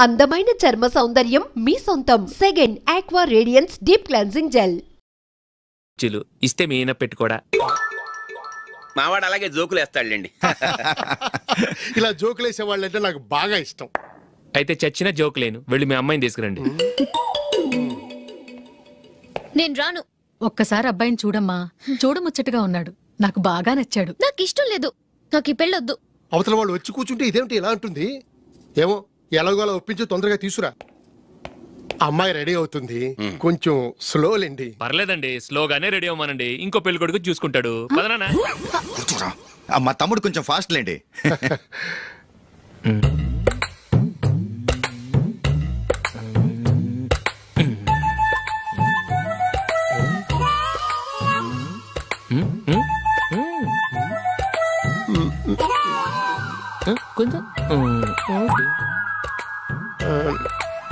అందమైన చర్మ సౌందర్యం మీ సొంతం. Second aqua radiance deep cleansing gel. ఇస్తే మీ అయినా పెట్టుకోడా. మావాడు అలాగే జోకులు వేస్తాడులేండి. ఇలా జోకులు వేసేవాళ్ళంటే నాకు బాగా ఇష్టం. అయితే చచ్చిన జోక్ లేను, వెళ్ళి మీ అమ్మాయిని తీసుకురండి. నేను రాను. ఒక్కసారి అబ్బాయిని చూడమ్మా, చూడముచ్చటగా ఉన్నాడు, నాకు బాగా నచ్చాడు. నాకు ఇష్టం లేదు, నాకు ఈ పెళ్ళొద్దు. అవతల వాళ్ళు వచ్చి కూర్చుంటే ఇదేమిటి ఇలా అంటుంది? ఏమో ఎలాగోలా ఒప్పించి తొందరగా తీసుకురా. అమ్మాయి రెడీ అవుతుంది, కొంచెం స్లోలేండి. పర్లేదండి, స్లోగానే రెడీ అవ్వమానండి, ఇంకో పెళ్లి కొడుకు చూసుకుంటాడు. మా తమ్ముడు కొంచెం ఫాస్ట్ లేండి.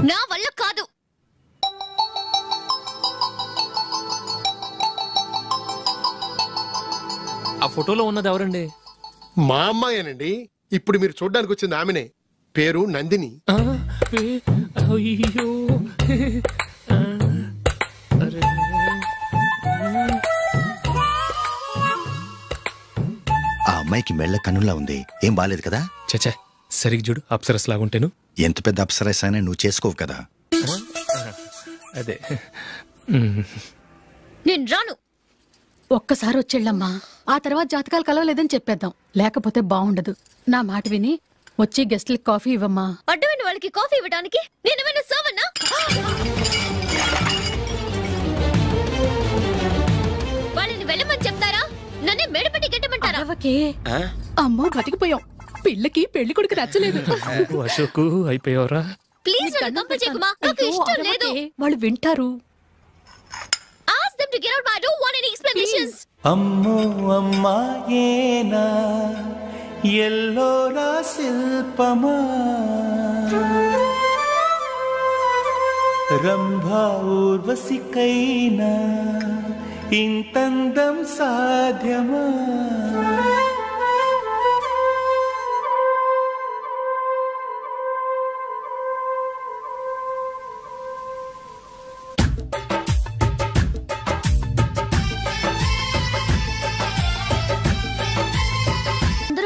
నా వల్ల కాదు. ఆ ఫోటోలో ఉన్నది ఎవరండి? మా అమ్మాయేనండి. ఇప్పుడు మీరు చూడ్డానికి వచ్చింది ఆమెనే. పేరు నందిని. ఆ అమ్మాయికి మెళ్ళ కన్నులా ఉంది, ఏం బాలేదు కదా? చచ్చా, సరిగ్గా చూడు, అప్సరస్ లాగుంటేను. ఎంత పెద్ద అప్సరస్ అయినా నువ్వు చేసుకోవు కదా. అదే నేను రాను. ఒక్కసారి వచ్చేళ్ళమ్మా, ఆ తర్వాత జాతకాలు కలవలేదని చెప్పేద్దాం, లేకపోతే బాగుండదు. నా మాట విని వచ్చి గెస్ట్లకి కాఫీ ఇవ్వమ్మా. అడ్డమైన వాళ్ళకి కాఫీ ఇవ్వడానికి నేనేమైనా సర్వన్నా? వాళ్ళని వెళ్ళమని చెప్తారా, నన్నే మేడపట్టి గెట్టమంటారా? అమ్మో బతికిపోయాం, పిల్లకి పెళ్లి కొడుకు నచ్చలేదు. అశోక్ అయిపోయావరా? ప్లీజ్ నన్ను కంపచేయకుమా, నాకు ఇష్టం లేదు. వాళ్ళు వింటారు. Ask them to get out, I don't want any explanations. అమ్మో అమ్మాయేనా ఎల్లోరా శిల్పమా, రంభా ఊర్వశికైనా ఇంతందం సాధ్యమా?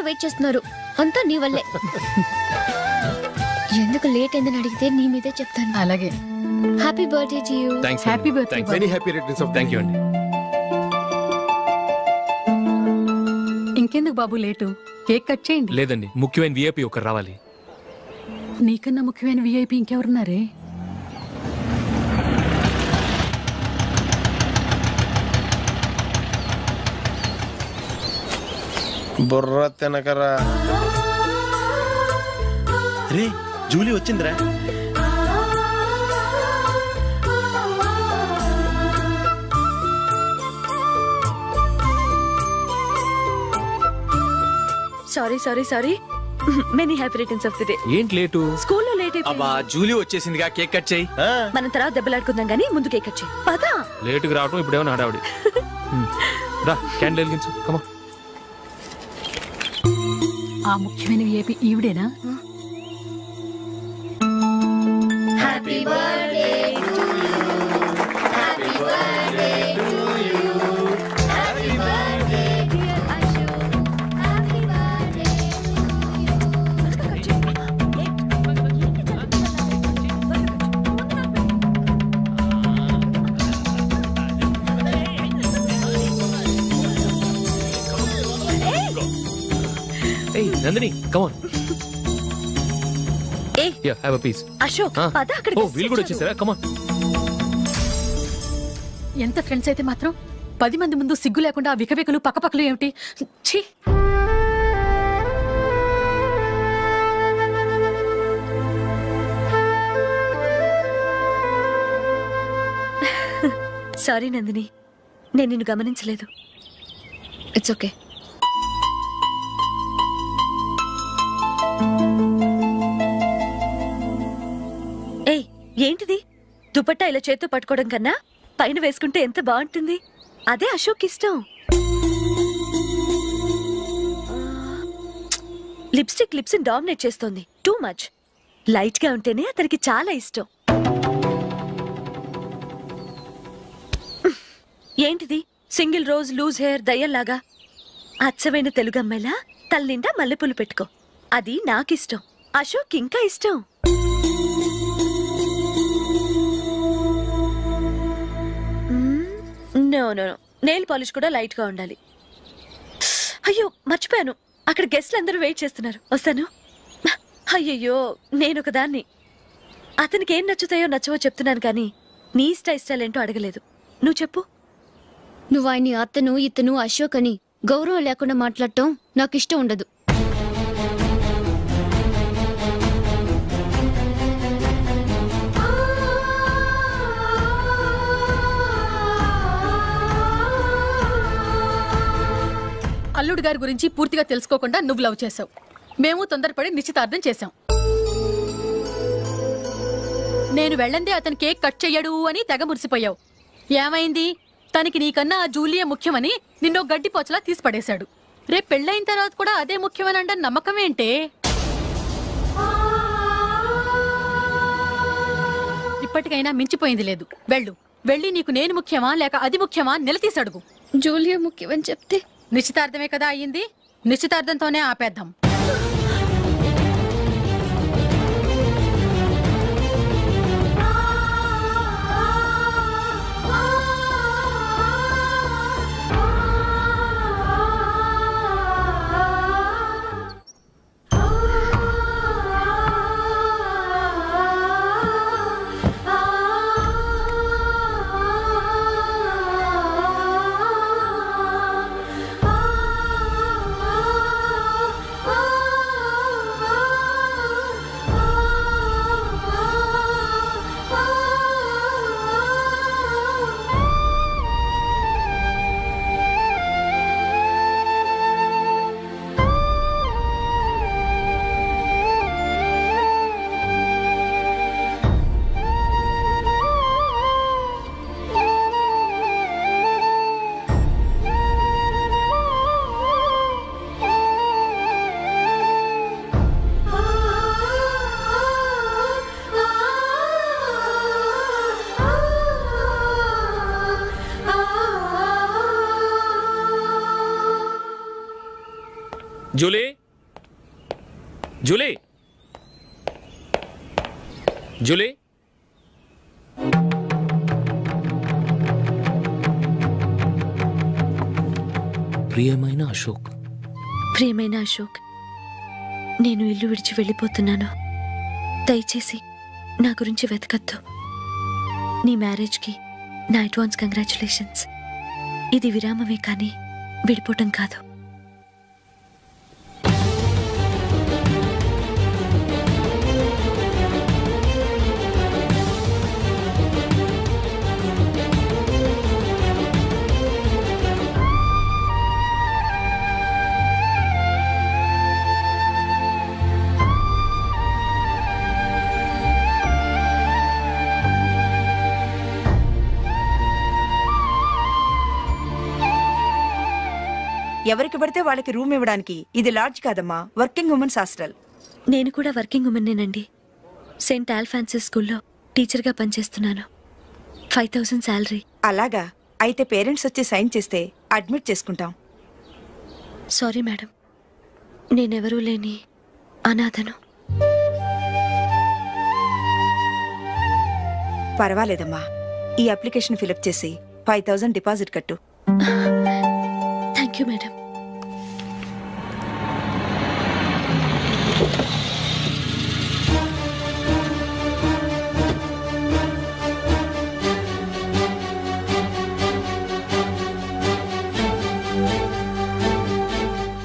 వెయిట్ చేస్తున్నారు, అంతా నీ వల్లే. ఎందుకు లేట్ అయిందని అడిగితే నీ మీదే చెప్తాను. అలాగే. Happy birthday to you. Happy birthday. Many happy returns of. Thank you అండి. ఇంకెందుకు బాబు లేటు, కేక్ కట్ చేయండి. లేదండి, ముఖ్యమైన విఐపి ఒకరు రావాలి. నీకన్నా ముఖ్యమైన విఐపి ఇంకెవరున్నారే? బుర్ర తినకరా. రే జూలీ వచ్చిందిరా. Sorry many happy returns of the day. ఏంటి లేటు? స్కూల్లో లేట్ అయిపోయింది. అబ్బా జూలీ వచ్చేసిందిగా, కేక్ కట్ చేయి. మనం తర్వాత దెబ్బలాడుకుందాం గానీ ముందు కేక్ కట్ చేయి. పదా లేటుగా రావటం ఇప్పుడేమో హడావుడి. రా క్యాండిల్ వెలిగించు, కమా. ఆ ముఖ్యమైన విఐపి ఈవిడేనా? Happy birthday to you, happy birthday to you, happy birthday dear Ashok, happy birthday Hey Nandini, come on. Hey, yeah, have a piece. Ashok, పద అక్కడికి. ఓ వీళ్ళు కూడా వచ్చేసారా? come on. ఎంత ఫ్రెండ్స్ అయితే మాత్రం 10 మంది ముందు సిగ్గు లేకుండా వికవికలు పక్కపక్కలు ఏమిటి? ఛీ. సారీ నందిని, నేను నిన్ను గమనించలేదు. It's okay. ఏయ్ ఏంటిది? దుపట్టా ఇలా చేత్తో పట్టుకోవడం కన్నా పైన వేసుకుంటే ఎంత బాగుంటుంది. అదే అశోక్ ఇష్టం. లిప్స్టిక్ లిప్స్ డామినేట్ చేస్తోంది. Too much. లైట్ గా ఉంటేనే అతనికి చాలా ఇష్టం. ఏంటిది సింగిల్ రోజ్ లూజ్ హెయిర్ దయ్యంలాగా? అచ్చమైన తెలుగు అమ్మాయిలా తల్లిండా మల్లెపూలు పెట్టుకో. అది నాకిష్టం, అశోక్ ఇంకా ఇష్టం. No no no, nail polish కూడా లైట్ గా ఉండాలి. అయ్యో మర్చిపోయాను, అక్కడ గెస్ట్లు అందరూ వెయిట్ చేస్తున్నారు, వస్తాను. అయ్యయ్యో నేనొక దాన్ని. అతనికి ఏం నచ్చుతాయో నచ్చవో చెప్తున్నాను కానీ నీ ఇష్టాలేంటో అడగలేదు. నువ్వు చెప్పు. నువ్వు ఆయన్ని అతను ఇతను అశోక్ అని గౌరవం లేకుండా మాట్లాడటం నాకు ఇష్టం ఉండదు. అల్లుడు గారి గురించి పూర్తిగా తెలుసుకోకుండా నువ్వు లవ్ చేసావు. మేము తొందరపడి నిశ్చితార్థం చేశాం. నేను వెళ్ళందే అతను కేక్ కట్ చెయ్యడు అని తెగ మురిసిపోయావు. ఏమైంది? తనకి నీకన్నా ఆ జూలియే ముఖ్యమని నిన్నో గడ్డిపోచలా తీసి పడేశాడు. రేపు పెళ్ళైన తర్వాత కూడా అదే ముఖ్యమని అంటే నమ్మకం ఏంటే? ఇప్పటికైనా మించిపోయింది లేదు. వెళ్ళి నీకు నేను ముఖ్యమా లేక అది ముఖ్యమా నిలదీసి అడుగు. జూలియా ముఖ్యమని చెప్తే నిశ్చితార్థమే కదా అయ్యింది, నిశ్చితార్థంతోనే ఆపేద్దాం. జూలీ, జూలీ, జూలీ, ప్రియమైన అశోక్. ప్రియమైన అశోక్, నేను ఇల్లు విడిచి వెళ్ళిపోతున్నాను. దయచేసి నా గురించి వెతకద్దు. నీ మ్యారేజ్కి నా అడ్వాన్స్ కంగ్రాచులేషన్స్. ఇది విరామమే కానీ విడిపోవటం కాదు. ఎవరికి పడితే వాళ్ళకి రూమ్ ఇవ్వడానికి ఇది లాడ్జ్ కాదమ్మా, వర్కింగ్ ఉమెన్స్ హాస్టల్. నేను కూడా వర్కింగ్ ఉమెన్నేనండి. సెయింట్ ఆల్ఫాన్సిస్ స్కూల్లో టీచర్గా పనిచేస్తున్నాను. 5000 శాలరీ. అలాగా? అయితే పేరెంట్స్ వచ్చి సైన్ చేస్తే అడ్మిట్ చేసుకుంటాం. సారీ మేడం, నేనెవరూ లేని అనాథను. పర్వాలేదమ్మా, ఈ అప్లికేషన్ ఫిలప్ చేసి 5000 డిపాజిట్ కట్టు. Thank you madam.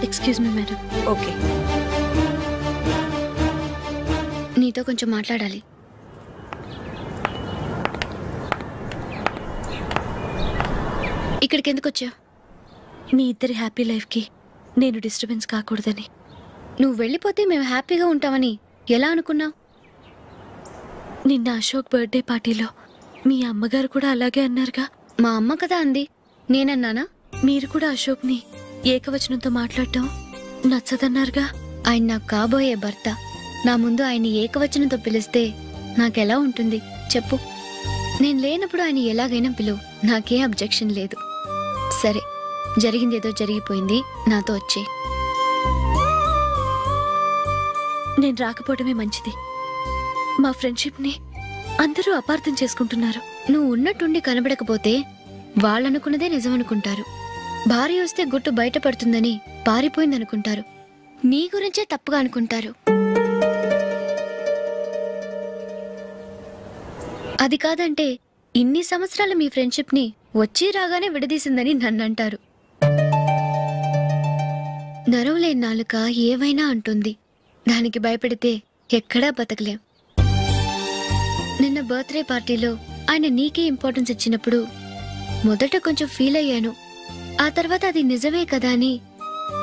Excuse me madam. Okay. నీతో కొంచెం మాట్లాడాలి. ఇక్కడికి ఎందుకు వచ్చావు? మీ ఇద్దరి హ్యాపీ లైఫ్కి నేను డిస్టర్బెన్స్ కాకూడదని. నువ్వు వెళ్ళిపోతే మేము హ్యాపీగా ఉంటామని ఎలా అనుకున్నావు? నిన్న అశోక్ బర్త్డే పార్టీలో మీ అమ్మగారు కూడా అలాగే అన్నారుగా. మా అమ్మ కదా అంది, నేనన్నానా? మీరు కూడా అశోక్ని ఏకవచనంతో మాట్లాడటం నచ్చదన్నారుగా. ఆయన నాకు కాబోయే భర్త, నా ముందు ఆయన్ని ఏకవచనంతో పిలిస్తే నాకెలా ఉంటుంది చెప్పు? నేను లేనప్పుడు ఆయన ఎలాగైనా పిలువు, నాకేం అబ్జెక్షన్ లేదు. సరే, జరిగిందేదో జరిగిపోయింది, నాతో వచ్చే. నేను రాకపోవడమే మంచిది. మా ఫ్రెండ్షిప్ని అందరూ అపార్థం చేసుకుంటున్నారు. నువ్వు ఉన్నట్టుండి కనబడకపోతే వాళ్ళనుకున్నదే నిజమనుకుంటారు. భార్య వస్తే గుట్టు బయటపడుతుందని పారిపోయిందనుకుంటారు. నీ గురించే తప్పుగా అనుకుంటారు. అది కాదంటే ఇన్ని సంవత్సరాల మీ ఫ్రెండ్షిప్ ని వచ్చి రాగానే విడదీసిందని నన్నంటారు. నరవలేని నాలుక ఏవైనా అంటుంది. దానికి భయపడితే ఎక్కడా బతకలేం. నిన్న బర్త్డే పార్టీలో ఆయన నీకే ఇంపార్టెన్స్ ఇచ్చినప్పుడు మొదట కొంచెం ఫీల్ అయ్యాను. ఆ తర్వాత అది నిజమే కదా అని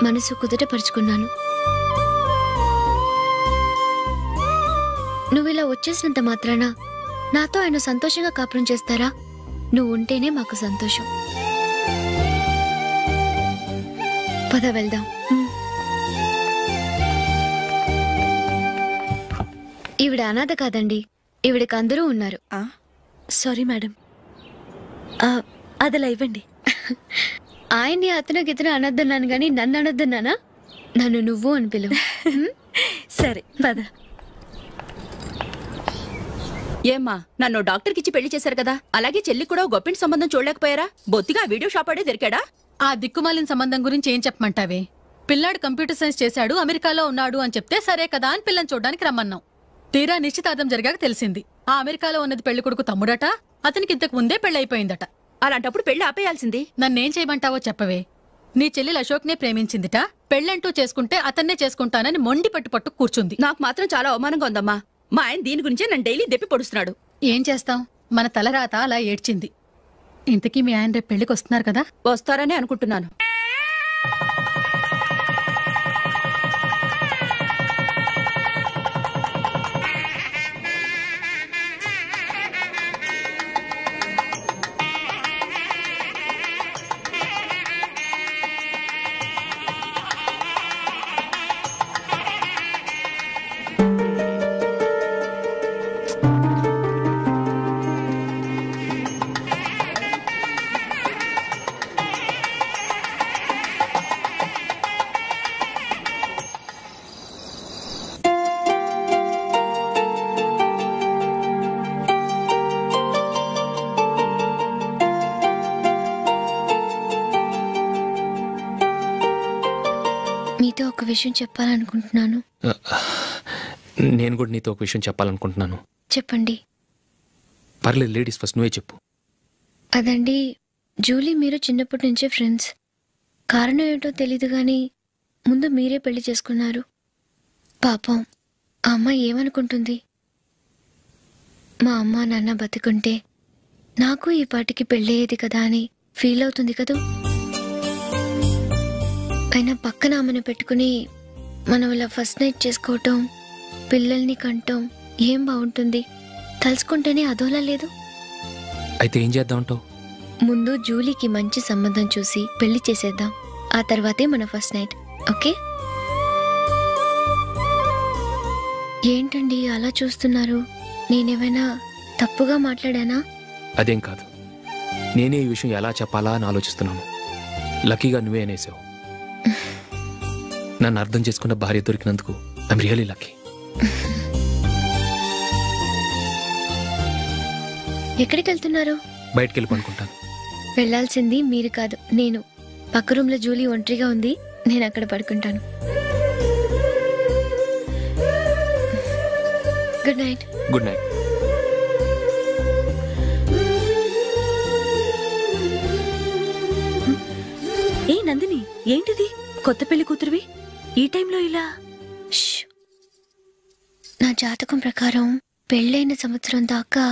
మనసు కుదుటపరుచుకున్నాను. నువ్విలా వచ్చేసినంత మాత్రాన నాతో ఆయన సంతోషంగా కాపురం చేస్తారా? నువ్వు ఉంటేనే మాకు సంతోషం. పద వెళ్దాం. ఈవిడ అనాథ కాదండి, ఈవిడకి అందరూ ఉన్నారు. సారీ మేడం, అదలా ఇవ్వండి. ఆయన్ని అతను గితను అనొద్దన్నాను గాని నన్ను అనొద్దన్నానా? నన్ను నువ్వు అని పిలువు. సరే పద. ఏమ్మా, నన్ను డాక్టర్కి ఇచ్చి పెళ్లి చేశారు కదా, అలాగే చెల్లి కూడా గొప్పింటి సంబంధం చూడలేకపోయారా? బొత్తిగా వీడియో షాప్ ఆడే దొరికాడా? ఆ దిక్కుమాలిన సంబంధం గురించి ఏం చెప్పమంటావే? పిల్లాడు కంప్యూటర్ సైన్స్ చేశాడు, అమెరికాలో ఉన్నాడు అని చెప్తే సరే కదా అని పిల్లని చూడడానికి రమ్మన్నాం. తీరా నిశ్చితార్థం జరిగాక తెలిసింది ఆ అమెరికాలో ఉన్నది పెళ్లి కొడుకు తమ్ముడట, అతనికి ఇంతకు ముందే పెళ్లయిపోయిందట. అలాంటప్పుడు పెళ్లి ఆపేయాల్సింది. నన్నేం చేయమంటావో చెప్పవే. నీ చెల్లెలు అశోక్నే ప్రేమించిందిట, పెళ్ళంటూ చేసుకుంటే అతన్నే చేసుకుంటానని మొండి పట్టు కూర్చుంది. నాకు మాత్రం చాలా అవమానంగా ఉందమ్మా. మా ఆయన దీని గురించే నన్ను డైలీ దెప్పి పొడుస్తున్నాడు. ఏం చేస్తాం, మన తలరాత అలా ఏడ్చింది. ఇంతకీ మీ ఆయన రేపు పెళ్లికి వస్తున్నారు కదా? వస్తారనే అనుకుంటున్నాను. మీతో ఒక విషయం చెప్పాలనుకుంటున్నాను. నేను కూడా నీతో ఒక విషయం చెప్పాలనుకుంటున్నాను. చెప్పండి. పర్లేదు, లేడీస్ ఫస్ట్, నువ్వే చెప్పు. అదండి, జూలీ మీరు చిన్నప్పటి నుంచే ఫ్రెండ్స్. కారణం ఏంటో తెలీదు కానీ ముందు మీరే పెళ్లి చేసుకున్నారు. పాపం ఆ అమ్మాయి ఏమనుకుంటుంది? మా అమ్మ నాన్న బతికుంటే నాకు ఈ పాటికి పెళ్ళయ్యేది కదా అని ఫీల్ అవుతుంది కదూ. అయినా పక్కన ఆమెను పెట్టుకుని మనం ఇలా ఫస్ట్ నైట్ చేసుకోవటం, పిల్లల్ని కంటం ఏం బాగుంటుంది? తలుచుకుంటేనే అదోలా లేదు. అయితే ఏం చేద్దామంటావు? ముందు జూలీకి మంచి సంబంధం చూసి పెళ్లి చేసేద్దాం, ఆ తర్వాతే మన ఫస్ట్ నైట్. ఓకే? ఏంటండి అలా చూస్తున్నారు? నేనేమైనా తప్పుగా మాట్లాడానా? అదేం కాదు, నేనే ఈ విషయం ఎలా చెప్పాలా అని ఆలోచిస్తున్నాను. లక్కీగా నువ్వే అనేసావు. నన్ను అర్థం చేసుకున్న భార్య దొరికినందుకు ఐఎమ్ రియలీ లక్కీ. ఎక్కడికి వెళ్తున్నారు? బయటికి వెళ్ళి పనుకుంటాను. వెళ్లాల్సింది మీరు కాదు, నేను. పక్క రూమ్ లో జూలీ ఒంటరిగా ఉంది, నేను అక్కడ పడుకుంటాను. Good night. Good night. ఏ నందిని, ఏంటిది? కొత్త పెళ్లి కూతురువి ఈ టైంలో ఇలా? నా జాతకం ప్రకారం పెళ్ళైన సంవత్సరం దాకా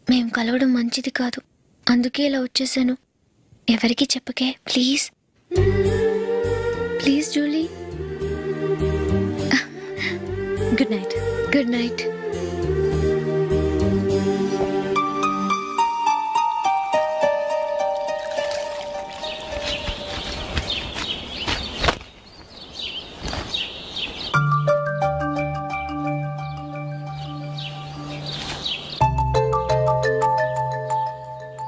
మేం కలవడం మంచిది కాదు, అందుకే ఇలా వచ్చేసాను. ఎవరికి చెప్పకే please. Please Julie. Good night. Good night.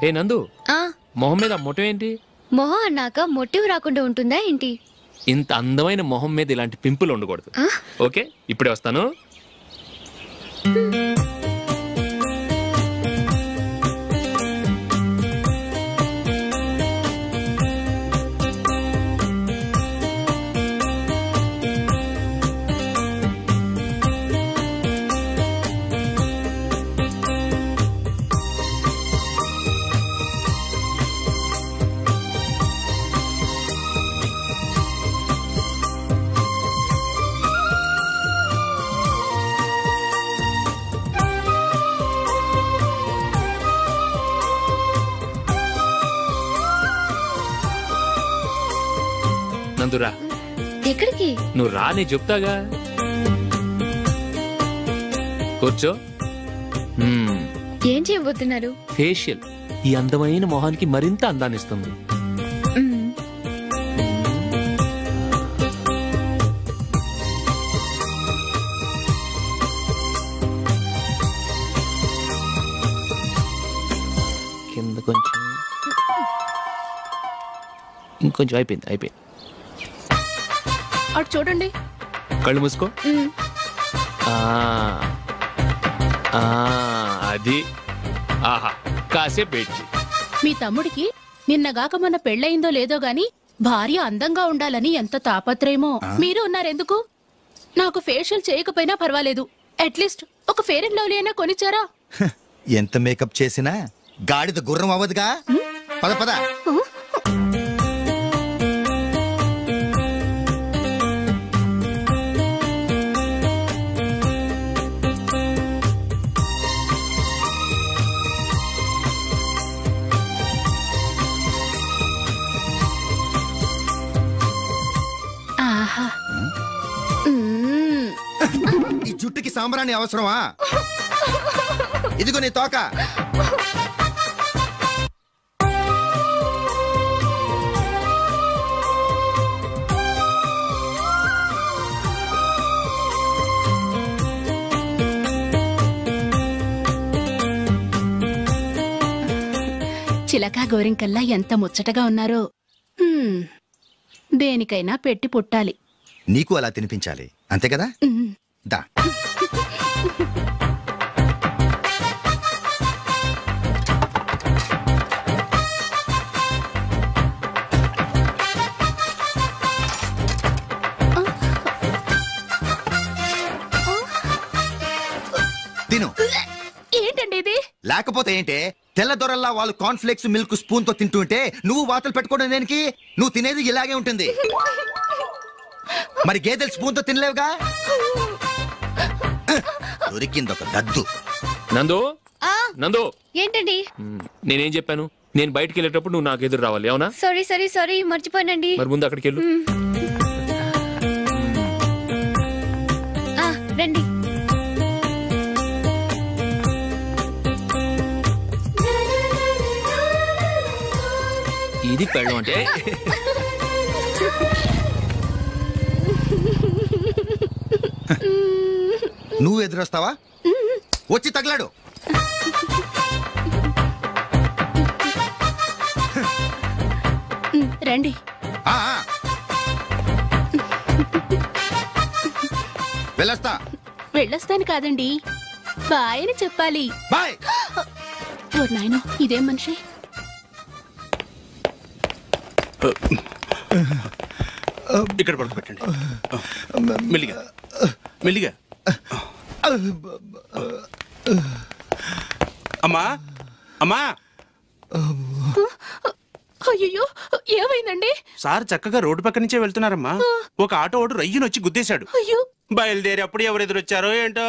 ఏ నందు, ఆ మొహం మీద మొట్టం ఏంటి? మొహం అన్నాక మొటివ్ రాకుండా ఉంటుందా ఏంటి? ఇంత అందమైన మొహం మీద ఇలాంటి పింపుల్ ఉండకూడదు. ఓకే, ఇప్పుడే వస్తాను. నందురా, ఎక్కడికి? నువ్వు రా, నేను చెప్తాగా. కూర్చో. ఏం చేయబోతున్నారు? ఫేషియల్ ఈ అందమైన మొహానికి మరింత అందాన్ని ఇస్తుంది. కింద కొంచెం, ఇంకొంచెం. అయిపోయింది. అటు చూడండి. కళ్ళు మూసుకో. అది. ఆహా, కాసేపు పెట్టి. మీ తమ్ముడికి నిన్నగాక మన పెళ్ళయిందో లేదో గాని భార్య అందంగా ఉండాలని ఎంత తాపత్రయమో. మీరు ఉన్నారెందుకు? నాకు ఫేషియల్ చేయకపోయినా పర్వాలేదు, అట్లీస్ట్ ఒక ఫేర్ అండ్ లవ్లీ అయినా కొనిచ్చారా? ఎంత మేకప్ చేసినా గాడిద గుర్రం అవ్వదుగా. పద పద. ఈ జుట్టుకి సాంబ్రాణి అవసరమా? ఇదిగో నీ తోక. చిలకా గోరింకల్లా ఎంత ముచ్చటగా ఉన్నారో. దేనికైనా పెట్టి పుట్టాలి. నీకు అలా తినిపించాలి, అంతే కదా? దా. తిను. ఏంటండి ఇది? లేకపోతే ఏంటే, తెల్లదొరల్లా వాళ్ళు కార్న్ఫ్లేక్స్ మిల్క్ స్పూన్ తో తింటుంటే నువ్వు వాతలు పెట్టుకోవడం దేనికి? నువ్వు తినేది ఇలాగే ఉంటుంది. మరి గేదెలు స్పూన్ తో తినలేవుగా. దొరికిందొక దద్దు. నందు, ఏంటండి? నేనేం చెప్పాను? నేను బయటికి వెళ్ళేటప్పుడు నువ్వు నాకు ఎదురు రావాలి, అవునా? సారీ మర్చిపోయానండి. మరి ముందు అక్కడికి వెళ్ళు. రండి. ఇది పెళ్ళం అంటే. నువ్వు ఎదురొస్తావా? వచ్చి తగలాడు. రండి. వెళ్ళొస్తాను కాదండి, బాయ్ అని చెప్పాలి. బాయ్. ఓ నాయనో, ఇదేం మనిషి? ఇక్కడ పడుకోబెట్టండి. మెల్లిగా మెల్లిగా. అమ్మా అమ్మా. అయ్యో, ఏమైందండి? సార్ చక్కగా రోడ్డు పక్క నుంచే వెళ్తున్నారమ్మా. ఒక ఆటో ఓడు రయ్యను వచ్చి గుద్దేశాడు. బయలుదేరి అప్పుడు ఎవరు ఎదురొచ్చారో ఏంటో.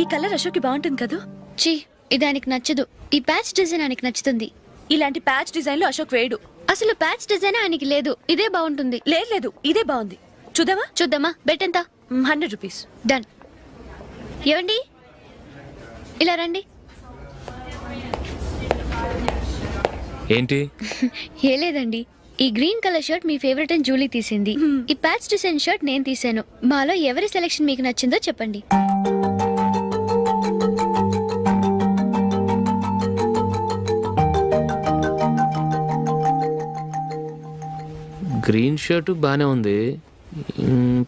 ఈ కలర్ అశోక్కి బాగుంటుంది కదా? చీ, ఇది ఆయనకి నచ్చదు. ఈ ప్యాచ్ డిజైన్ ఆయనకి నచ్చుతుంది. ఇలాంటి ప్యాచ్ డిజైన్ లో అశోక్ వేడు. అసలు ప్యాచ్ డిజైన్ ఆయనకి లేదు. ఇదే బాగుంటుంది. లేదు, ఇదే బాగుంది. చూద్దామా? బెట్ ఎంత? 100 రూపీస్. డన్. ఏవండి, ఇలా రండి. ఏంటి? ఏ లేదండి, ఈ గ్రీన్ కలర్ షర్ట్ మీ ఫేవరెట్ అని జూలీ తీసింది. ఈ ప్యాచ్ డిజైన్ షర్ట్ నేను తీసాను. మాలో ఎవరి సెలెక్షన్ మీకు నచ్చిందో చెప్పండి. గ్రీన్ షర్ట్ బాగానే ఉంది,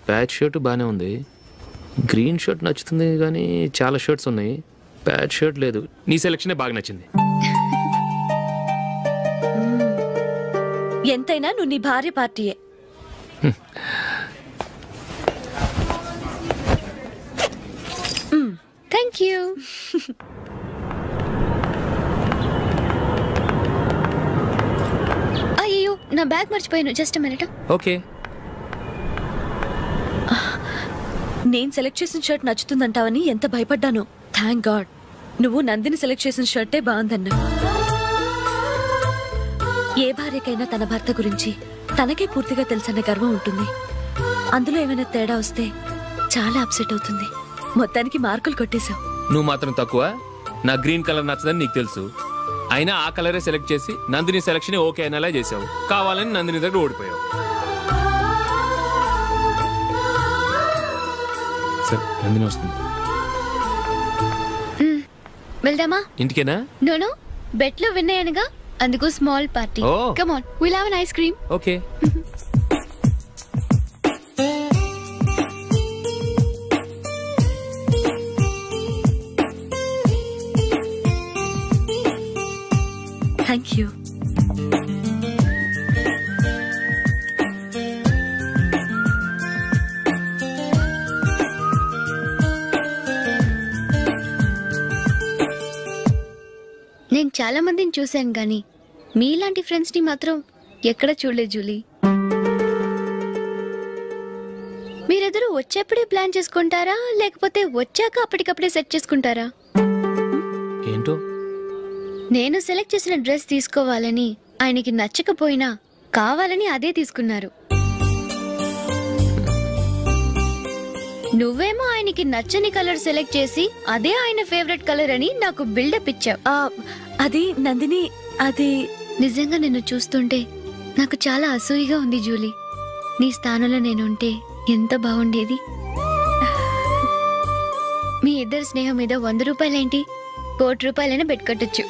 ప్యాచ్ షర్ట్ బాగానే ఉంది. గ్రీన్ షర్ట్ నచ్చుతుంది కానీ చాలా షర్ట్స్ ఉన్నాయి, ప్యాచ్ షర్ట్ లేదు. నీ సెలెక్షనే బాగా నచ్చింది. ఎంతైనా నువ్వు నీ భార్య పార్టీయే. Thank you. అయ్యో, నా బ్యాగ్ మర్చిపోయాను. Just minute. ఓకే. నేను సెలెక్ట్ చేసిన షర్ట్ నచ్చుతుందంటావని ఎంత భయపడ్డాను. థ్యాంక్ గాడ్ నువ్వు నందిని సెలెక్ట్ చేసిన షర్టే బాగుందన్నా. ఏ భార్యకైనా తన భర్త గురించి తనకే పూర్తిగా తెలుసన్న గర్వం ఉంటుంది. అందులో ఏమైనా తేడా వస్తే చాలా అప్సెట్ అవుతుంది. మొత్తానికి మార్కులు కొట్టేశావు. నువ్వు మాత్రం తక్కువ. నా గ్రీన్ కలర్ నచ్చదని నీకు తెలుసు, అయినా ఆ కలరే సెలెక్ట్ చేసి నందిని సెలెక్షన్ ఓకే అనేలా చేసావు. కావాలని నందిని దగ్గర ఓడిపోయావు. సరే, నందిని వస్తుంది. వెళ్దామా? ఇంటికేనా? నో, బెట్లో విన్నాయనగా, అందుకు small party. Come on, will have an ice cream. Okay. Thank you. నేను చాలా మందిని చూశాను కానీ మీలాంటి ఫ్రెండ్స్ ని మాత్రం ఎక్కడ చూడలేదు జూలీ. మీరెదరూ వచ్చేప్పుడే ప్లాన్ చేసుకుంటారా లేకపోతే వచ్చాక అప్పటికప్పుడే సెట్ చేసుకుంటారా? ఏంటో, నేను సెలెక్ట్ చేసిన డ్రెస్ తీసుకోవాలని ఆయనకి నచ్చకపోయినా కావాలని అదే తీసుకున్నారు. నువ్వేమో ఆయనకి నచ్చని కలర్ సెలెక్ట్ చేసి అదే ఆయన ఫేవరెట్ కలర్ అని నాకు బిల్డప్ ఇచ్చావు. అది నందిని, అది నిజంగా నిన్ను చూస్తుంటే నాకు చాలా అసూయగా ఉంది జూలీ. నీ స్థానంలో నేనుంటే ఎంత బాగుండేది. మీ ఇద్దరు స్నేహం మీద 100 రూపాయలేంటి, 1 కోటి రూపాయలైనా పెట్టుకట్టచ్చు.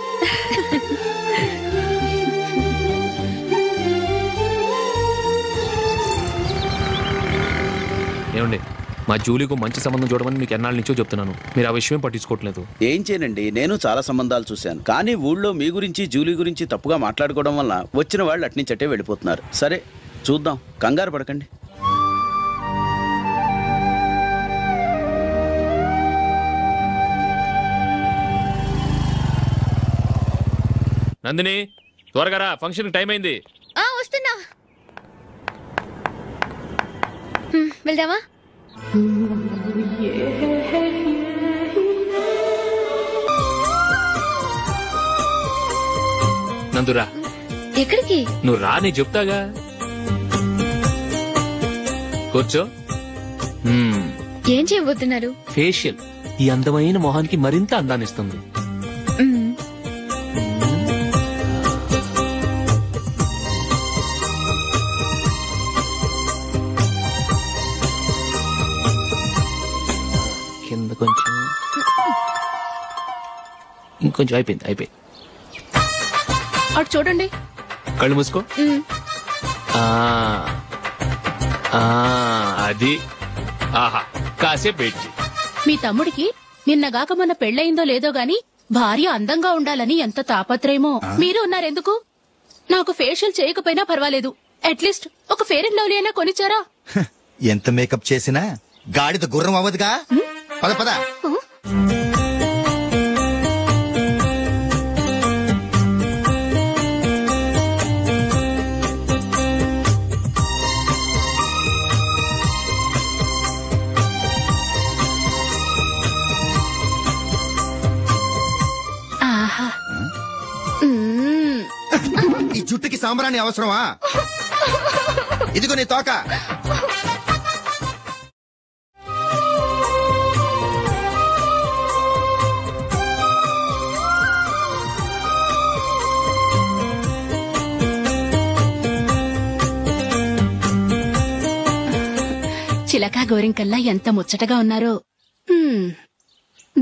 ఏమండి, మా జూలీకు మంచి సంబంధం చూడమని మీకు ఎన్నాళ్ళ నుంచో చెప్తున్నాను, మీరు ఆ విషయం పట్టించుకోవట్లేదు. ఏం చేయనండి, నేను చాలా సంబంధాలు చూశాను, కానీ ఊళ్ళో మీ గురించి జూలీ గురించి తప్పుగా మాట్లాడుకోవడం వల్ల వచ్చిన వాళ్ళు అట్నుంచటే వెళ్ళిపోతున్నారు. సరే చూద్దాం, కంగారు పడకండి. నందిని, త్వరగా రా, ఫంక్షన్ టైం అయింది. వస్తున్నా. వెళ్దామా? నందురా. ఎక్కడికి? నువ్వు రా, నేను చెప్తాగా. కూర్చో. ఏం చేయబోతున్నారు? ఫేషియల్ ఈ అందమైన మొహానికి మరింత అందాన్నిస్తుంది. కింద కొంచెం, ఇంకొంచెం. అయిపోయింది. అటు చూడండి. కళ్ళు మూసుకో. అది. ఆహా, కాసేపు వెయిట్ చేయి. మీ తమ్ముడికి నిన్నగాక మొన్న పెళ్ళయిందో లేదో గాని భార్య అందంగా ఉండాలని ఎంత తాపత్రయమో. మీరు ఉన్నారెందుకు? నాకు ఫేషియల్ చేయకపోయినా పర్వాలేదు, అట్లీస్ట్ ఒక ఫెయిర్ అండ్ లవ్లీ అయినా కొనిచ్చారా? ఎంత మేకప్ చేసినా గాడిద గుర్రం అవ్వదుగా. పద పద. ఈ జుట్టుకి సాంబ్రాణి అవసరమా? ఇదిగో నీ తోక. చిలక గోరింకల్లా ఎంత ముచ్చటగా ఉన్నారో.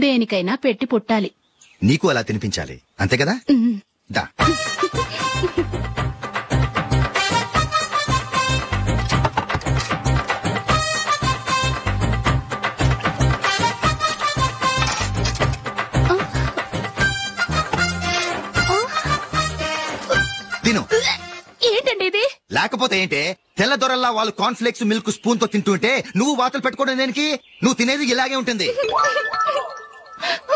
దేనికైనా పెట్టి పుట్టాలి. నీకు అలా తినిపించాలి, అంతే కదా? దా. తిను. ఏంటండి ఇది? లేకపోతే ఏంటే, తెల్లదొరల్లా వాళ్ళు కాన్ఫ్లెక్స్ మిల్క్ స్పూన్ తో తింటుంటే నువ్వు వాతలు పెట్టుకోవడం దేనికి? నువ్వు తినేది ఇలాగే ఉంటుంది.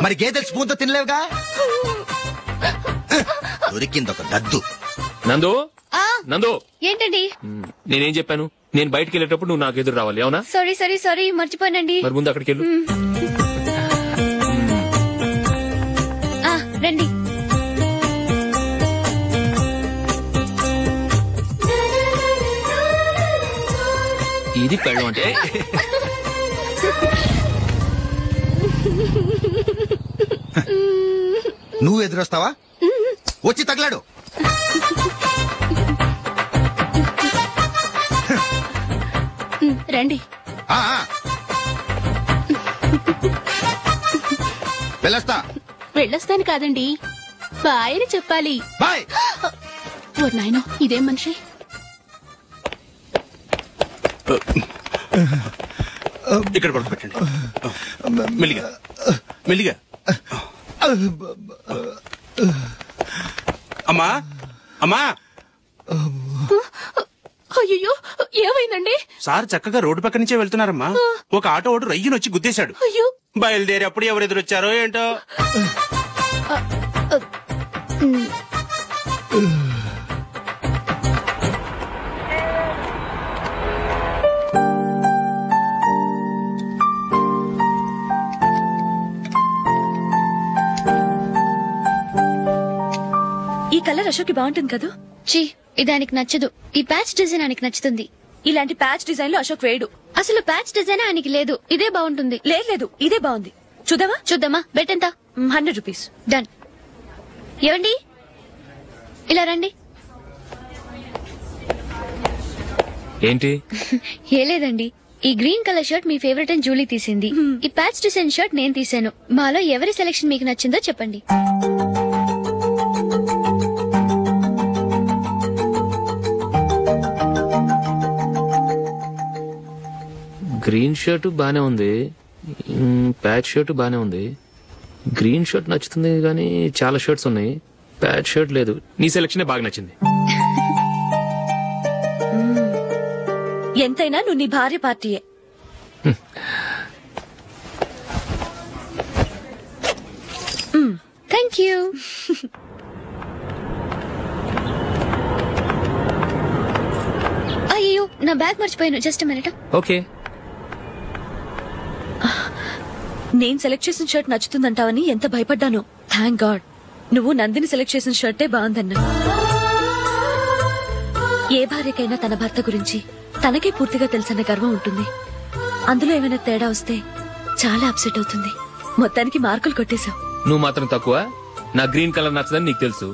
మరి గేదెలు స్పూన్ తో తినలేవుగా. దొరికింది ఒక దద్దు. నందు, నందు, ఏంటండి? నేనేం చెప్పాను? నేను బయటికి వెళ్ళేటప్పుడు నువ్వు నాకు ఎదురు రావాలి, అవునా? సారీ మర్చిపోయానండి. మరి ముందు అక్కడికి వెళ్ళు. రండి. ఇది పెళ్ళం అంటే. నువ్వు ఎదురొస్తావా? వచ్చి తగలాడు. రండి. వెళ్ళొస్తాను కాదండి, బాయ్ అని చెప్పాలి. బాయ్. ఓ నాయనో, ఇదేం మనిషి? ఇక్కడ పడుకోబెట్టండి. మెల్లిగా మెల్లిగా. అమ్మా అమ్మా. అయ్యో, ఏమైందండి? సార్ చక్కగా రోడ్డు పక్క నుంచే వెళ్తున్నారమ్మా. ఒక ఆటో ఓడు రయ్యనొచ్చి గుద్దేశాడు. బయలుదేరి అప్పుడు ఎవరు ఎదురొచ్చారో ఏంటో. ఈ కలర్ అశోక్ బాగుంటుంది కదా? చీ, ఇది ఆయనకి నచ్చదు. ఈ ప్యాచ్ డిజైన్ ఆయనకి నచ్చుతుంది. ఇలాంటి ప్యాచ్ డిజైన్ లో అశోక్ వేయడు. అసలు ప్యాచ్ డిజైన్ ఆయనకి లేదు. ఇదే బాగుంటుంది. లేదు, ఇదే బాగుంది. చూద్దామా? బెట్ ఎంత? 100 రూపీస్. డన్. ఏవండి, ఇలా రండి. ఏంటి? ఏ లేదండి, ఈ గ్రీన్ కలర్ షర్ట్ మీ ఫేవరెట్ అని జూలీ తీసింది. ఈ ప్యాచ్ డిజైన్ షర్ట్ నేను తీసాను. మాలో ఎవరి సెలెక్షన్ మీకు నచ్చిందో చెప్పండి. గ్రీన్ షర్ట్ బానే ఉంది, ప్యాచ్ షర్ట్ బానే ఉంది. గ్రీన్ షర్ట్ నచ్చుతుంది కానీ చాలా షర్ట్స్ ఉన్నాయి. ప్యాచ్ షర్ట్ లేదు. నీ సెలెక్షనే బాగా నచ్చింది. ఎంతైనా నువ్వు నీ భార్య పార్టీయే. Thank you. అయ్యో, నా బ్యాగ్ మర్చిపోయాను. Just minute. ఓకే. నేను సెలెక్ట్ చేసిన షర్ట్ నచ్చుతుందంటావని ఎంత భయపడ్డాను. థ్యాంక్ గాడ్ నువ్వు నందిని సెలెక్ట్ చేసిన షర్టే బాగుందన్నా. ఏ భార్యకైనా తన భర్త గురించి తనకే పూర్తిగా తెలుసన్న గర్వం ఉంటుంది. అందులో ఏమైనా తేడా వస్తే చాలా అప్సెట్ అవుతుంది. మొత్తానికి మార్కులు కొట్టేశావు. నువ్వు మాత్రం తక్కువ. నా గ్రీన్ కలర్ నచ్చదని నీకు తెలుసు.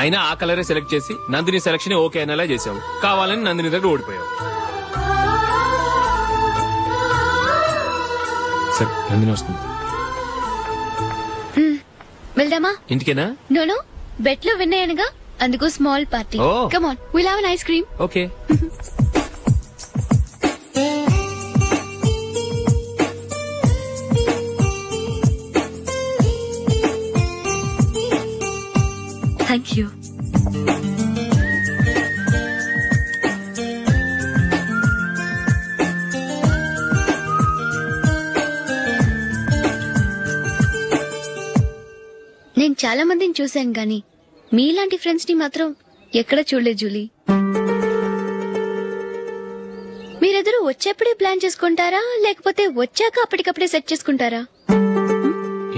అయినా ఆ కలరే సెలెక్ట్ చేసి నందిని సెలెక్షన్ ఓకే అనేలా చేసావు. కావాలని నందిని దగ్గర ఓడిపోయావు. సరే, నందిని వస్తుంది. వెళ్దామా? ఇంటికేనా? నో, బెట్ లో విన్ అయ్యానుగా, అందుకు small party. Come on, will have an ice cream. Okay. Thank you. నేను చాలా మందిని చూశాను గాని మీలాంటి ఫ్రెండ్స్ ని మాత్రం ఎక్కడ చూడలేదు జూలీ. మీరెదరూ వచ్చేప్పుడే ప్లాన్ చేసుకుంటారా, లేకపోతే వచ్చాక అప్పటికప్పుడే సెట్ చేసుకుంటారా?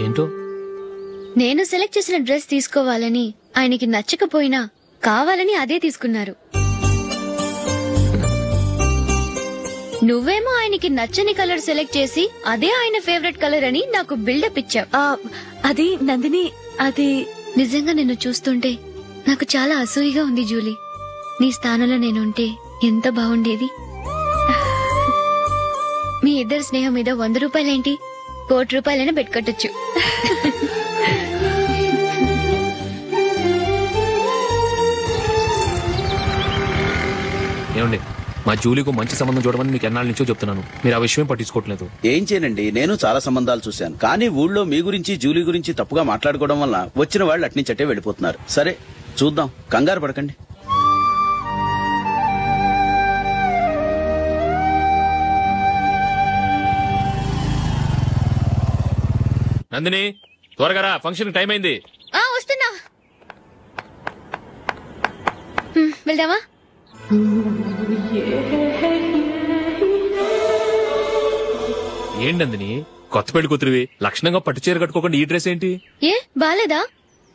ఏంటో, నేను సెలెక్ట్ చేసిన డ్రెస్ తీసుకోవాలని ఆయనకి నచ్చకపోయినా కావాలని అదే తీసుకున్నారు. నువ్వేమో ఆయనకి నచ్చని కలర్ సెలెక్ట్ చేసి అదే ఆయన ఫేవరెట్ కలర్ అని నాకు బిల్డప్ ఇచ్చావు. అది నందిని, అది నిజంగా నిన్ను చూస్తుంటే నాకు చాలా అసూయగా ఉంది జూలీ. నీ స్థానంలో నేనుంటే ఎంత బాగుండేది. మీ ఇద్దరు స్నేహం మీద 100 రూపాయలేంటి, 1 కోటి రూపాయలైనా పెట్టుకట్టొచ్చు. ఏమండి, మా జూలీకు మంచి సంబంధం చూడమని మీకు ఎన్నాళ్ళ నుంచో చెప్తున్నాను, మీరు ఆ విషయం పట్టించుకోవట్లేదు. ఏం చేయనండి, నేను చాలా సంబంధాలు చూశాను. కానీ ఊళ్ళో మీ గురించి జూలీ గురించి తప్పుగా మాట్లాడుకోవడం వల్ల వచ్చిన వాళ్ళు అట్నుంచటే వెళ్ళిపోతున్నారు. సరే చూద్దాం, కంగారు పడకండి. నందిని, త్వరగా రా, ఫంక్షన్ టైం అయింది. వస్తున్నా. వెళ్దామా? ఏంటి నందిని, కొత్త పెళ్లి కూతురివి, లక్షణంగా పట్టు చీర కట్టుకోకుండా ఈ డ్రెస్ ఏంటి? ఏ బాలేదా?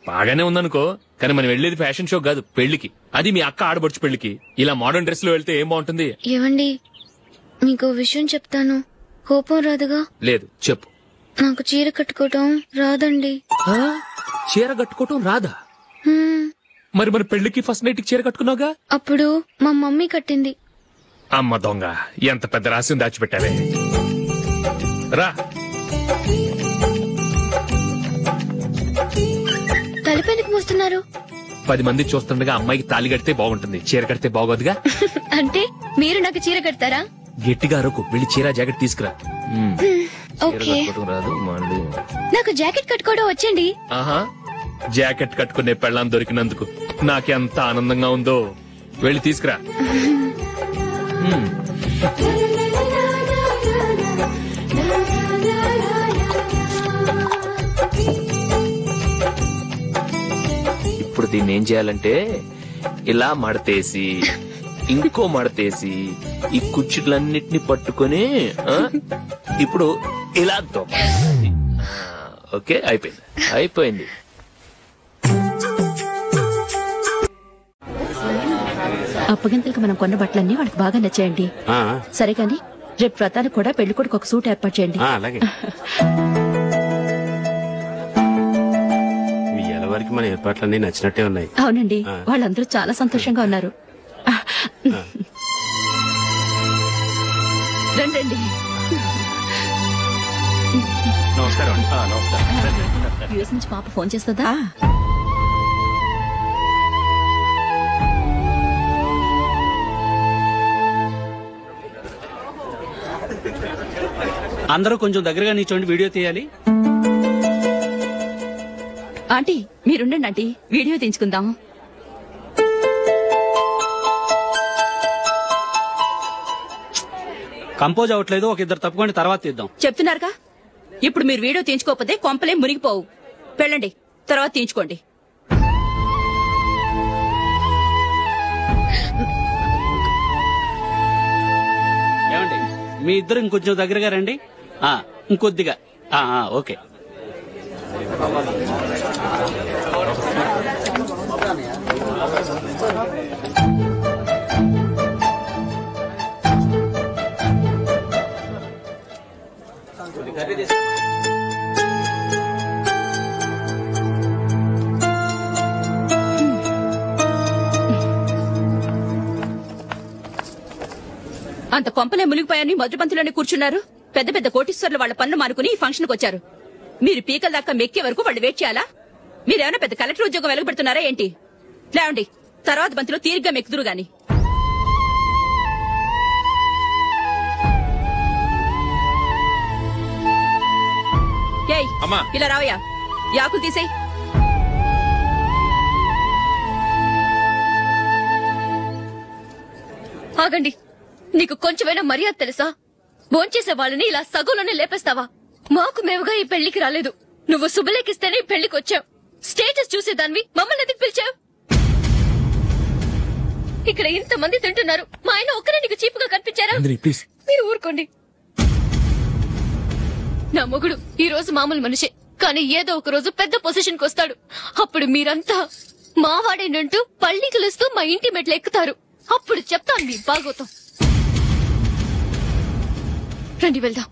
బాగానే ఉందనుకో, కానీ మనం వెళ్లేది ఫ్యాషన్ షో కాదు, పెళ్లికి. అది మీ అక్క ఆడబడుచు పెళ్లికి. ఇలా మోడర్న్ డ్రెస్ లో వెళ్తే ఏం బాగుంటుంది? ఏవండి, మీకు విషయం చెప్తాను, కోపం రాదుగా? లేదు, చెప్పు. నాకు చీర కట్టుకోవటం రాదండి. చీర కట్టుకోవటం రాదా? మరి మన పెళ్లికి ఫస్ట్ నైట్ చీర కట్టుకున్నావుగా? అప్పుడు మా మమ్మీ కట్టింది. అమ్మ దొంగ, ఎంత పెద్ద రహస్యం దాచిపెట్టావే. రా. తలపెందుకు మోస్తున్నారు? 10 మంది చూస్తుండగా అమ్మాయికి తాళి కడితే బాగుంటుంది, చీర కడితే బాగోదుగా. అంటే మీరు నాకు చీర కడతారా? గట్టిగా అరకు, వెళ్ళి చీర జాకెట్ తీసుకురా. ఓకే. రాదు మళ్ళీ. నాకు జాకెట్ కట్టుకోవడం వచ్చండి. ఆహా, జాకెట్ కట్టుకునే పెళ్ళాం దొరికినందుకు నాకెంత ఆనందంగా ఉందో. వెళ్ళి తీసుకురా. ఇప్పుడు దీన్ని ఏం చేయాలంటే, ఇలా మడతేసి ఇంకో మడతేసి ఈ కుర్చీలన్నిటిని పట్టుకొని ఇప్పుడు ఇలా దొక్కాలి. ఓకే, అయిపోయింది అయిపోయింది. అప్పగింతలకు మనం కొన్న బట్టలన్నీ వాళ్ళకి బాగా నచ్చాయండి. సరే కానీ రేపు వ్రతానికి కూడా పెళ్లి కొడుకు ఒక సూట్ ఏర్పాటు చేయండి. అలాగే. వరకు మన ఏర్పాట్లన్నీ నచ్చినట్టే ఉన్నాయి. అవునండి, వాళ్ళందరూ చాలా సంతోషంగా ఉన్నారు. రండి. నమస్కారం. యూఎస్ నుంచి పాప ఫోన్ చేస్తుందా? అందరూ కొంచెం దగ్గరగా నిల్చోండి, వీడియో తీయాలి. ఆంటీ మీరుండండి ఆంటీ, వీడియో తీయించుకుందాం. కంపోజ్ అవ్వట్లేదు, ఒక ఇద్దరు తప్పుకోండి, తర్వాత తీద్దాం. చెప్తున్నారుగా, ఇప్పుడు మీరు వీడియో తీయించుకోకపోతే కొంపలే మునిగిపోవు. వెళ్ళండి, తర్వాత తీయించుకోండి. ఏమండి, మీ ఇద్దరు ఇంకొంచెం దగ్గరగా రండి. ఇంకొద్దిగా. ఓకే. అంత కొంపలే మునిగిపోయాని మొదటి పంతిలోనే కూర్చున్నారు. పెద్ద పెద్ద కోటీశ్వర్లు వాళ్ళ పన్ను మానుకుని ఈ ఫంక్షన్కి వచ్చారు. మీరు పీకల దాకా మెక్కే వరకు వాళ్ళు వెయిట్ చేయాలా? మీరేమైనా పెద్ద కలెక్టర్ ఉద్యోగం వెలగబెడుతున్నారా ఏంటి? లేవండి, తర్వాత బంతిలో తీరిగ్గా మెక్కుదురు గాని. ఏయ్, ఇలా రావయ్యా, యాకులు తీసేయ్. ఆగండి, నీకు కొంచెమైనా మర్యాద తెలుసా? భోంచేసే వాళ్ళని ఇలా సగంలోనే లేపేస్తావా? మాకు మేముగా ఈ పెళ్లికి రాలేదు, నువ్వు శుభలేఖిస్తేనే ఈ పెళ్లికి వచ్చావు. స్టేటస్ చూసేదానివి మమ్మల్ని ఎందుకు పిలిచావు? ఇక్కడ ఇంతమంది తింటున్నారు, మా ఆయన ఒక్కరే నీకు చీపుగా కనిపించారా? మీరు ఊరుకోండి. నా మొగుడు ఈ రోజు మామూలు మనిషే, కానీ ఏదో ఒక రోజు పెద్ద పొజిషన్ కి వస్తాడు. అప్పుడు మీరంతా మావాడేనంటూ పళ్ళి కలుస్తూ మా ఇంటి మెట్లు ఎక్కుతారు. అప్పుడు చెప్తాను మీ బాగోతాం. రండి వెళ్దాం.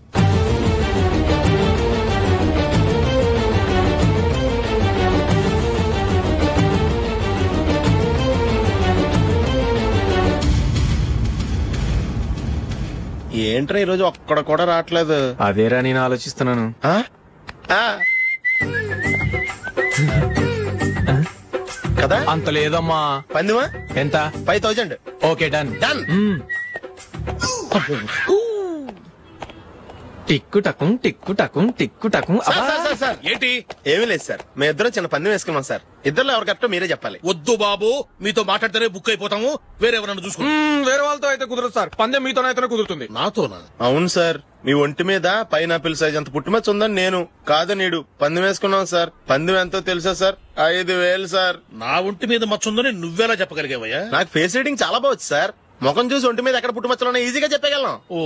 ఏ ఏంట్రా ఈ రోజు ఒక్కడ కూడా రావట్లేదు. అదేరా నేను ఆలోచిస్తున్నాను. కదా అంత లేదమ్మా. పందిమా ఎంత? 5000. Okay done. డన్. టిక్కు టకుం టిక్కు టకుం టిక్కు టకుం. సార్ ఏంటి? ఏమీ లేదు సార్, మేము ఇద్దరం చిన్న పందెం వేసుకున్నాం సార్. ఇద్దరు ఎవరు కరెక్టో మీరే చెప్పాలి. వద్దు బాబు, మీతో మాట్లాడితేనే బుక్ అయిపోతాము. వేరెవరన్నా చూసుకుంటాం. వేరే వాళ్ళతో అయితే కుదరదు సార్, పందెం మీతోనైతేనే కుదురుతుంది. నాతోనా? అవును సార్, మీ ఒంటి మీద పైనాపిల్ సైజ్ అంత పుట్టుమచ్చ ఉందని నేను కాదు నీడు పందెం వేసుకున్నాం సార్. పందెం ఎంతో తెలుసా సార్? 5000 సార్. నా ఒంటి మీద మచ్చ ఉందని నువ్వెలా చెప్పగలిగావయ్యా? నాకు ఫేస్ రీడింగ్ చాలా బాగుంది సార్. ముఖం చూసి ఒంటి మీద ఎక్కడ పుట్టుమచ్చలో ఈజీగా చెప్పగలం. ఓ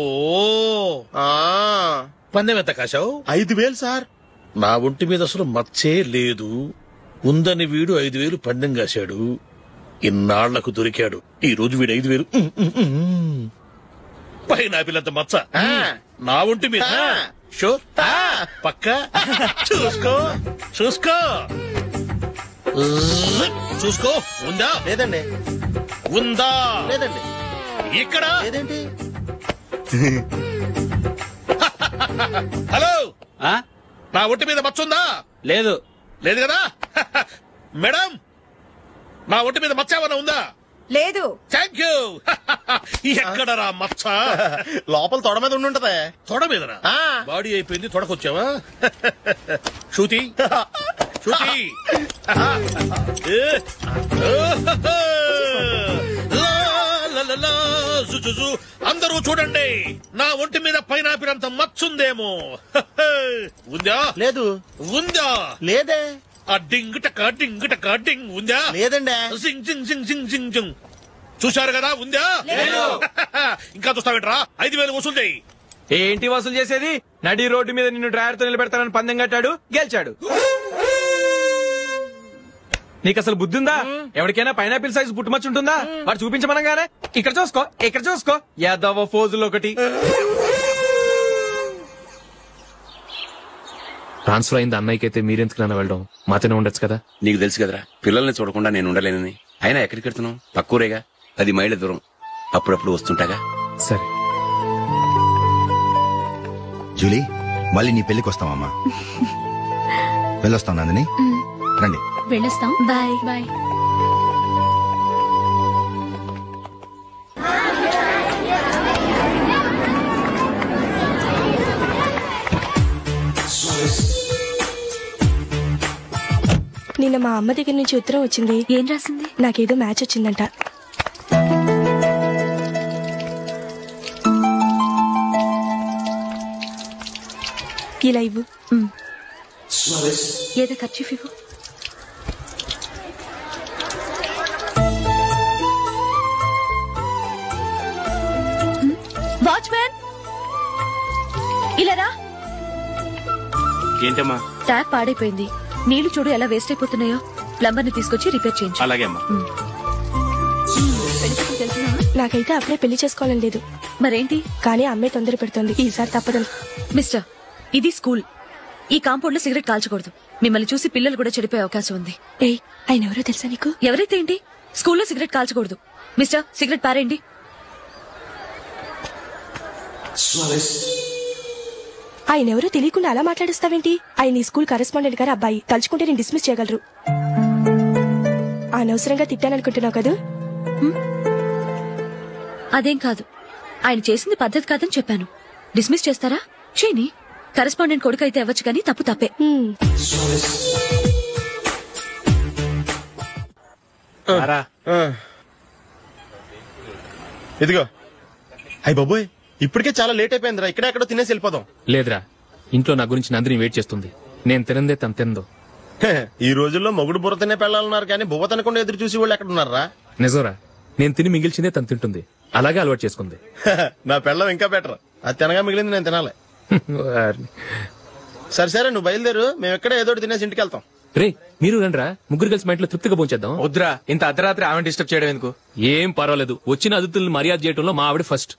పందెం ఎంత కాశావు? 5000 సార్. నా ఒంటి మీద అసలు మచ్చే లేదు. ఉందని వీడు 5000 పందెం కాశాడు. ఇన్నాళ్లకు దొరికాడు. ఈ రోజు వీడు 5000. పైనాపిల్ అంత మచ్చ నా ఒంటి మీద. షూర్ పక్క చూసుకో చూసుకో చూసుకో. ఉందా? లేదండి. ఉందా? లేదండి. ఇక్కడ లేదేంటి? హలో, నా ఒంటి మీద మచ్చ ఉందా? లేదు. లేదు కదా? మేడం, నా ఒంటి మీద మచ్చ ఏమన్నా ఉందా? లేదు. Thank you. ఎక్కడరా మచ్చ? లోపల తొడ మీద ఉండుంటదే. తొడ మీదనా? బాడీ అయిపోయింది, తొడకొచ్చావా? శృతి శృతి అందరూ చూడండి, నా ఒంటి మీద పైనాపిల్ అంత మచ్చుందేమో. ఉందా? లేదు. ఉందా? లేదే. ఆ డింగ్ టక డింగ్ టక డింగ్ ఉందా? లేదండి. జింగ్ జింగ్ జింగ్ జింగ్ జింగ్ జింగ్. చూశారు కదా? ఉందా? ఇంకా చూస్తావేంట్రా? 5000 వసూలు చేయి. ఏంటి వసూలు చేసేది? నడి రోడ్డు మీద నిన్ను డ్రైవర్ తో నిలబెడతానని పందెం కట్టాడు, గెలిచాడు. నీకు అసలు బుద్ధి ఉందా? ఎవరికైనా పైనాపిల్ సైజ్ పుట్టుమచ్చు ఉంటుందా? వాడు చూపించమనగానే ఇక్కడ చూసుకో ఇక్కడ చూసుకో యాదవ ఫోజులు ఒకటి. ట్రాన్స్ఫర్ అయింది అన్నయ్యకి అయితే మీరెందుకు నాన్న వెళ్ళడం? మాతోనే ఉండొచ్చు కదా. నీకు తెలుసు కదరా, పిల్లల్ని చూడకుండా నేను ఉండలేనని. అయినా ఎక్కడికి వెళ్తున్నావు? పక్కూరేగా, 10 మైళ్ళ దూరం. అప్పుడప్పుడు వస్తుంటాగా. సరే జూలీ, మళ్ళీ నీ పెళ్లికి వస్తామమ్మా. వెళ్ళొస్తాం నందిని, రండి. వెళ్ళొస్తాం. Bye bye. నిన్న మా అమ్మ దగ్గర నుంచి ఉత్తరం వచ్చింది. ఏం రాసింది? నాకేదో మ్యాచ్ వచ్చిందంట. ఇలా ఇవ్వు. ఏదో ఖర్చు ఇవ్వు. వాచ్మ్యాన్, ఇలా రా. ఏంటమ్మా? ట్యాప్ పాడైపోయింది. నీళ్లు చూడు ఎలా వేస్ట్ అయిపోతున్నాయో. ప్లంబర్ ని తీసుకొచ్చి రిపేర్ చేయించు. అలాగే అమ్మా. నాకైతే అప్పుడే పెళ్లి చేసుకోవాలని లేదు. మరేంటి? కానీ అమ్మే తొందర పెడుతోంది. ఈసారి తప్పదని. మిస్టర్, ఇది స్కూల్. ఈ కాంపౌండ్ లో సిగరెట్ కాల్చకూడదు. మిమ్మల్ని చూసి పిల్లలు కూడా చెడిపోయే అవకాశం ఉంది. ఏయ్, ఆయన ఎవరో తెలుసా నీకు? ఎవరైతే ఏంటి? స్కూల్లో సిగరెట్ కాల్చకూడదు. మిస్టర్, సిగరెట్ పారేయండి. ఆయన ఎవరో తెలియకుండా అలా మాట్లాడిస్తావేంటి? ఆయన ఈ స్కూల్ కరెస్పాండెంట్ గారు అబ్బాయి. తలుచుకుంటే నేను డిస్మిస్ చేయగలరు. అనవసరంగా తిట్టాననుకుంటున్నావు కదా? అదేం కాదు, ఆయన చేసింది పద్ధతి కాదని చెప్పాను. డిస్మిస్ చేస్తారా? చేయని. కరెస్పాండెంట్ కొడుకు అయితే అవ్వచ్చు, కానీ తప్పు తప్పే. ఇదిగో. అయ్య బాబోయ్, ఇప్పటికే చాలా లేట్ అయిపోయిందిరా. ఇక్కడ ఎక్కడో తినేసి వెళ్ళిపోదాం. లేదురా, ఇంట్లో నా గురించి నందిని వెయిట్ చేస్తుంది. నేను తినందే తను తిందో. ఈ రోజుల్లో మొగుడు బుర్ర తినే పెళ్ళాలన్నారు, కానీ బువ్వ తినకుండా ఎదురు చూసి వాళ్ళు ఎక్కడ ఉన్నారా? నిజంరా, నేను తిని మిగిల్చిందే తను తింటుంది. అలాగే అలవాటు చేసుకుంది. నా పెళ్ళం ఇంకా బెటర్. అది తినగా మిగిలింది నేను తినాలి. సరే సరే, నువ్వు బయలుదేరు. మేము ఎక్కడ ఏదో తినేసి ఇంటికి వెళ్తాం. రే, మీరు రండిరా, ముగ్గురు కలిసి మా ఇంట్లో తృప్తిగా పోంచేద్దాం. వద్దురా, ఇంత అర్ధరాత్రి ఆమె డిస్టర్బ్ చేయడం ఎందుకు? ఏం పర్వాలేదు, వచ్చిన అతిథులను మర్యాద చేయడంలో మా ఆవిడ ఫస్ట్.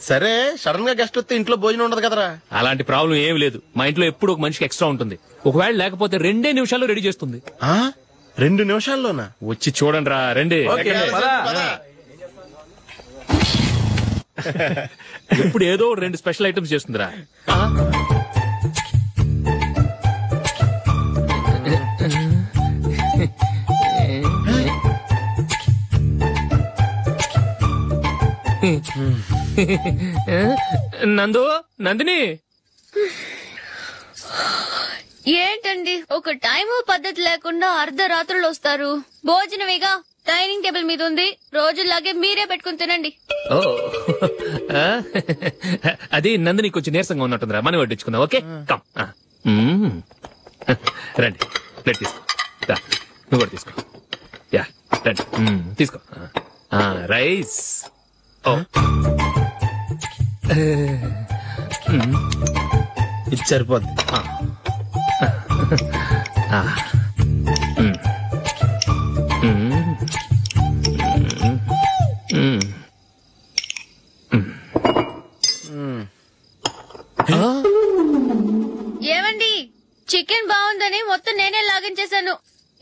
సరే, సడన్ గా గెస్ట్ వస్తే ఇంట్లో భోజనం ఉండదు కదరా? అలాంటి ప్రాబ్లం ఏం లేదు. మా ఇంట్లో ఎప్పుడు ఒక మనిషికి ఎక్స్ట్రా ఉంటుంది. ఒకవేళ లేకపోతే 2 నిమిషాల్లో రెడీ చేస్తుంది. 2 నిమిషాల్లోనా? వచ్చి చూడండి రా, రండి. ఇప్పుడు ఏదో 2 స్పెషల్ ఐటమ్స్ చేస్తుందిరా. నందిని ఏంటండి ఒక టైము పద్ధతి లేకుండా అర్ధరాత్రులు వస్తారు. భోజనమేగా డైనింగ్ టేబుల్ మీద ఉంది, రోజుల్లాగే మీరే పెట్టుకుని తినండి. ఓ అది నందిని కొంచెం నీరసంగా ఉన్నట్టుందిరా, మనం వడ్డించుకుందాం. Okay come. రండి ప్లేట్ తీసుకో, నువ్వు కూడా తీసుకో. యా రండి తీసుకో. రైస్ ఇది సరిపోద్ది. ఏమండి చికెన్ బాగుందని మొత్తం నేనే లాగించేశాను.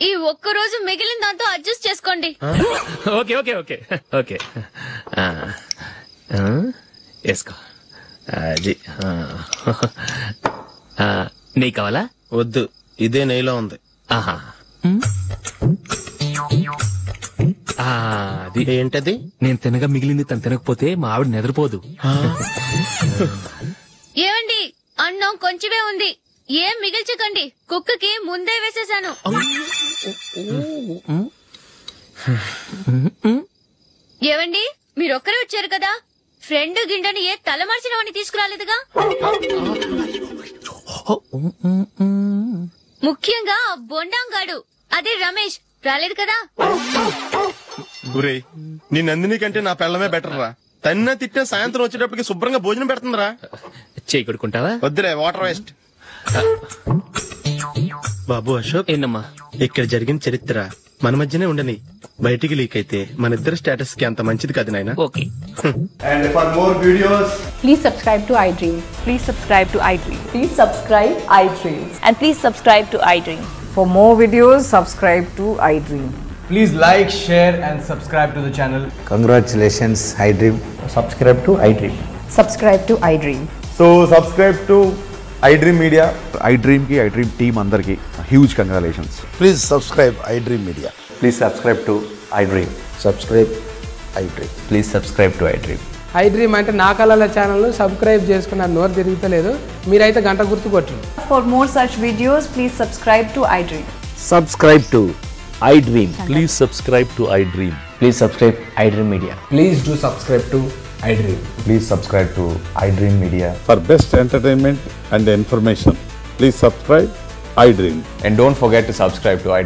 ఈ ఒక్కరోజు మిగిలిన దాంతో అడ్జస్ట్ చేసుకోండి. ఓకే ఓకే ఓకే ఓకే వేసుకో. అది నెయ్యి కావాలా? వద్దు, ఇదే నెయ్యిలో ఉంది. ఆహా అది ఏంటది? నేను తినగా మిగిలింది తను తినకపోతే మా ఆవిడ నిద్రపోదు. ఏమండి అన్నం కొంచెమే ఉంది, ఏం మిగిల్చకండి. కుక్కకి ముందే వేసేశాను. ఏవండి మీరొక్కరే వచ్చారు కదా, ఫ్రెండ్ గిండని ఏ తలమార్చినవని తీసుకురాలేదుగా. ముఖ్యంగా బొండాంగాడు అదే రమేష్ రాలేదు కదా. గురే నీ నందిని కంటే నా పెళ్ళమే బెటర్ రా. తన్న తిట్టిన సాయంత్రం వచ్చేటప్పటికి శుభ్రంగా భోజనం పెడుతుందిరా. చేయి కొడుకుంటావా? వద్దులే, వాటర్ వేస్ట్. బాబు అశోక్, ఏంటమ్మా ఇక్కడ జరిగిన చరిత్ర మన మధ్యనే ఉండని, బయటికి లీక్ అయితే మన ఇద్దరు స్టేటస్ కి అంత మంచిది కాదు నాయనా. Okay. And for more videos, please subscribe to iDream. Please subscribe to iDream. Please subscribe iDream. And please subscribe to iDream. For more videos, subscribe to iDream. please like, share and subscribe to the channel. Congratulations, iDream. Subscribe to iDream. Subscribe to iDream. So subscribe to iDream Media. iDream ki iDream team andarki huge congratulations. Please subscribe iDream Media. Please subscribe to iDream. Subscribe iDream. Please subscribe to iDream. iDream అంటే నా కళల channel subscribe చేసుకున్న నోరు తిరుగుతలేదు, మీరైతే గంట గుర్తు కొట్టండి. For more such videos, please subscribe to iDream. Subscribe to iDream. Please subscribe to iDream. Please subscribe iDream Media. Please do subscribe to iDream. Please subscribe to iDream Media. For best entertainment and information, please subscribe iDream. And don't forget to subscribe to iDream.